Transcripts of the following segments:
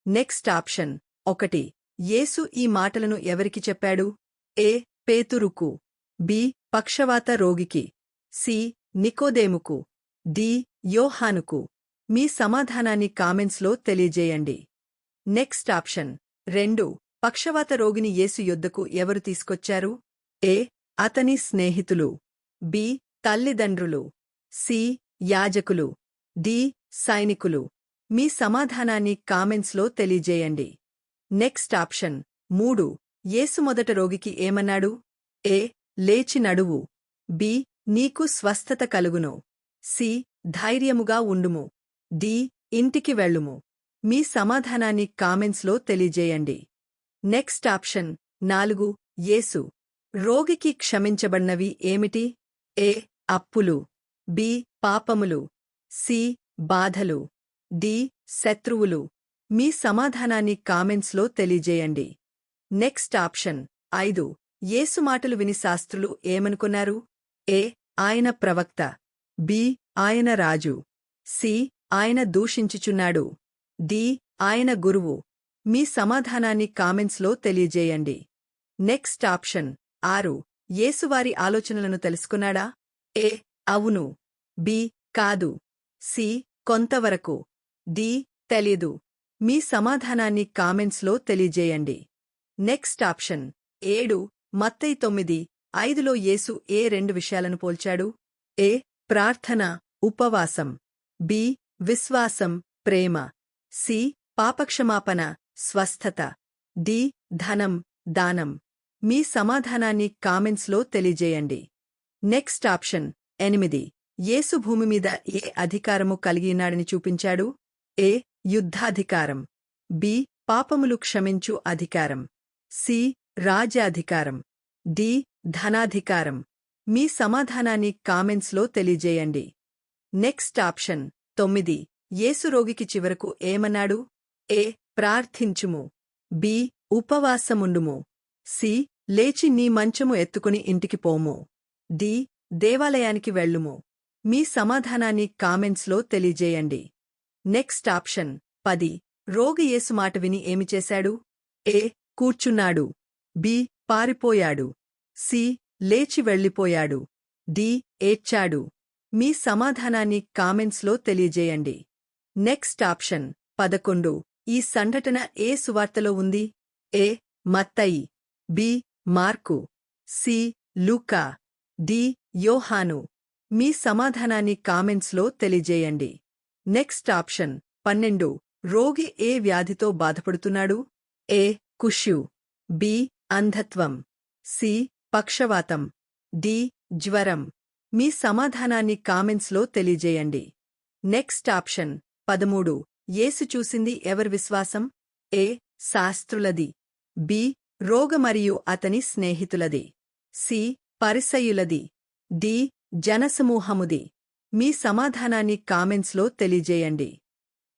Next option 1 యేసు ఈ మాటలను ఎవరికి చెప్పాడు? ఏ. పేతురుకు. బి. పక్షవాత రోగికి. సి. నికోదేముకు. డి. యోహానుకు. మీ సమాధానాన్ని కామెంట్స్లో తెలియజేయండి. నెక్స్ట్ ఆప్షన్ 2 పక్షవాత రోగిని యేసు యొద్దకు ఎవరు తీసుకొచ్చారు? ఏ. అతని స్నేహితులు. బి. తల్లిదండ్రులు. సి. యాజకులు. డి. సైనికులు. మీ సమాధానాన్ని కామెంట్స్లో తెలియజేయండి. నెక్స్ట్ ఆప్షన్ 3 యేసు మొదట రోగికి ఏమన్నాడు? ఏ. లేచి నడువు. బి. నీకు స్వస్థత కలుగును. సి. ధైర్యముగా ఉండుము. డి. ఇంటికి వెళ్ళుము. మీ సమాధానాన్ని కామెంట్స్లో తెలియజేయండి. నెక్స్ట్ ఆప్షన్ 4 యేసు రోగికి క్షమించబడినవి ఏమిటి? ఏ. అప్పులు. బి. పాపములు. సి. బాధలు. డి. శత్రువులు. మీ సమాధానాన్ని కామెంట్స్లో తెలియజేయండి. నెక్స్ట్ ఆప్షన్ 5 యేసు మాటలు విని శాస్త్రులు ఏమనుకున్నారు? ఏ. ఆయన ప్రవక్త. బి. ఆయన రాజు. సి. ఆయన దూషించుచున్నాడు. డి. ఆయన గురువు. మీ సమాధానాన్ని కామెంట్స్లో తెలియజేయండి. నెక్స్ట్ ఆప్షన్ 6 యేసువారి ఆలోచనలను తెలుసుకున్నాడా? ఏ. అవును. బి. కాదు. సి. కొంతవరకు. డి. తెలీదు. మీ సమాధానాన్ని కామెంట్స్లో తెలియజేయండి. నెక్స్ట్ ఆప్షన్ 7 మత్తయి 9:5లో యేసు ఏ 2 విషయాలను పోల్చాడు? ఏ. ప్రార్థన, ఉపవాసం. బి. విశ్వాసం, ప్రేమ. సి. పాపక్షమాపణ, స్వస్థత. డి. ధనం, దానం. మీ సమాధానాన్ని కామెంట్స్లో తెలియజేయండి. నెక్స్ట్ ఆప్షన్ 8 యేసు భూమి మీద ఏ అధికారము కలిగియున్నాడని చూపించాడు? ఏ. యుద్ధాధికారం. బి. పాపములు క్షమించు అధికారం. సి. రాజ్యాధికారం. డి. ధనాధికారం. మీ సమాధానాన్ని కామెంట్స్లో తెలియజేయండి. నెక్స్ట్ ఆప్షన్ 9 యేసు రోగికి చివరకు ఏమన్నాడు? ఏ. ప్రార్థించుము. బి. ఉపవాసముండుము. సి. లేచి నీ మంచము ఎత్తుకుని ఇంటికి పోము. డి. దేవాలయానికి వెళ్ళుము. మీ సమాధానాన్ని కామెంట్స్లో తెలియజేయండి. నెక్స్ట్ ఆప్షన్ 10 రోగి యేసు మాట విని ఏమి చేశాడు? ఏ. కూర్చున్నాడు. బి. పారిపోయాడు. సి. లేచి వెళ్ళిపోయాడు. డి. ఏడ్చాడు. మీ సమాధానాన్ని కామెంట్స్లో తెలియజేయండి. నెక్స్ట్ ఆప్షన్ 11 ఈ సంఘటన ఏ సువార్తలో ఉంది? ఏ. మత్తయి. బి. మార్కు. సి. లూకా. డి. యోహాను. మీ సమాధానాన్ని కామెంట్స్లో తెలియజేయండి. నెక్స్ట్ ఆప్షన్ 12 రోగి ఏ వ్యాధితో బాధపడుతున్నాడు? ఏ. కుష్యు. బి. అంధత్వం. సి. పక్షవాతం. డి. జ్వరం. మీ సమాధానాన్ని కామెంట్స్లో తెలియజేయండి. నెక్స్ట్ ఆప్షన్ 13 యేసు చూసింది ఎవరి విశ్వాసం? ఏ. శాస్త్రులది. బి. రోగ మరియు అతని స్నేహితులది. సి. పరిసయ్యులది. డి. జనసమూహముది. మీ సమాధానాన్ని కామెంట్స్లో తెలియజేయండి.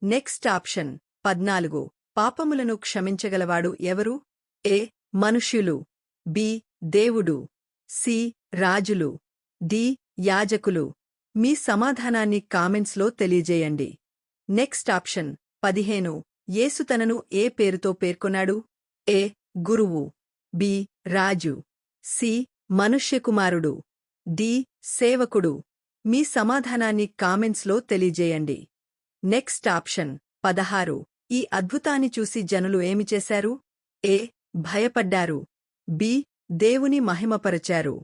నెక్స్ట్ ఆప్షన్ 14 పాపములను క్షమించగలవాడు ఎవరు? ఏ. మనుష్యులు. బి. దేవుడు. సి. రాజులు. డి. యాజకులు. మీ సమాధానాన్ని కామెంట్స్లో తెలియజేయండి. నెక్స్ట్ ఆప్షన్ 15 యేసు తనను ఏ పేరుతో పేర్కొన్నాడు? ఏ. గురువు. బి. రాజు. సి. మనుష్యకుమారుడు. డి. సేవకుడు. మీ సమాధానాన్ని కామెంట్స్లో తెలియజేయండి. నెక్స్ట్ ఆప్షన్ 16 ఈ అద్భుతాన్ని చూసి జనులు ఏమి చేశారు? ఏ. భయపడ్డారు. బి. దేవుని మహిమపరచారు.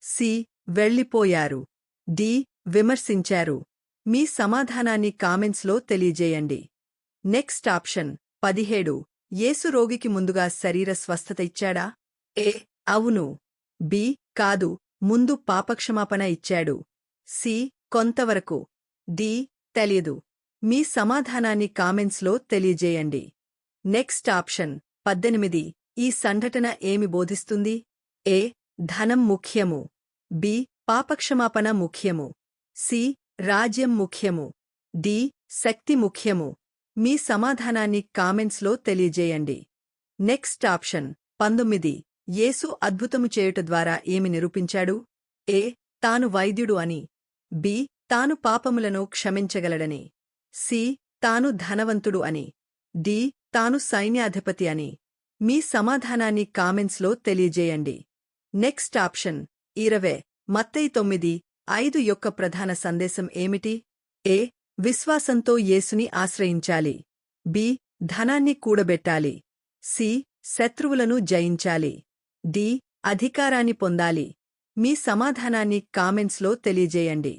సి. వెళ్ళిపోయారు. డి. విమర్శించారు. మీ సమాధానాన్ని కామెంట్స్లో తెలియజేయండి. నెక్స్ట్ ఆప్షన్ 17 యేసు రోగికి ముందుగా శరీర స్వస్థత ఇచ్చాడా? ఏ. అవును. బి. కాదు. ముందు పాపక్షమాపణ ఇచ్చాడు. సి. కొంతవరకు. డి. తెలియదు. మీ సమాధానాన్ని కామెంట్స్లో తెలియజేయండి. నెక్స్ట్ ఆప్షన్ 18 ఈ సంఘటన ఏమి బోధిస్తుంది? ఏ. ధనం ముఖ్యము. బి. పాపక్షమాపణ ముఖ్యము. సి. రాజ్యం ముఖ్యము. డి. శక్తి ముఖ్యము. మీ సమాధానాన్ని కామెంట్స్లో తెలియజేయండి. నెక్స్ట్ ఆప్షన్ 19 యేసు అద్భుతము చేయుట ద్వారా ఏమి నిరూపించాడు? ఏ. తాను వైద్యుడు అని. బి. తాను పాపములను క్షమించగలడని. సి. తాను ధనవంతుడు అని. డి. తాను సైన్యాధిపతి అని. మీ సమాధానాన్ని కామెంట్స్లో తెలియజేయండి. Next option 20. మత్తయి 9:5 యొక్క ప్రధాన సందేశం ఏమిటి? ఏ. విశ్వాసంతో యేసుని ఆశ్రయించాలి. బి. ధనాన్ని కూడబెట్టాలి. సి. శత్రువులను జయించాలి. డి. అధికారాన్ని పొందాలి. మీ సమాధానాన్ని కామెంట్స్లో తెలియజేయండి.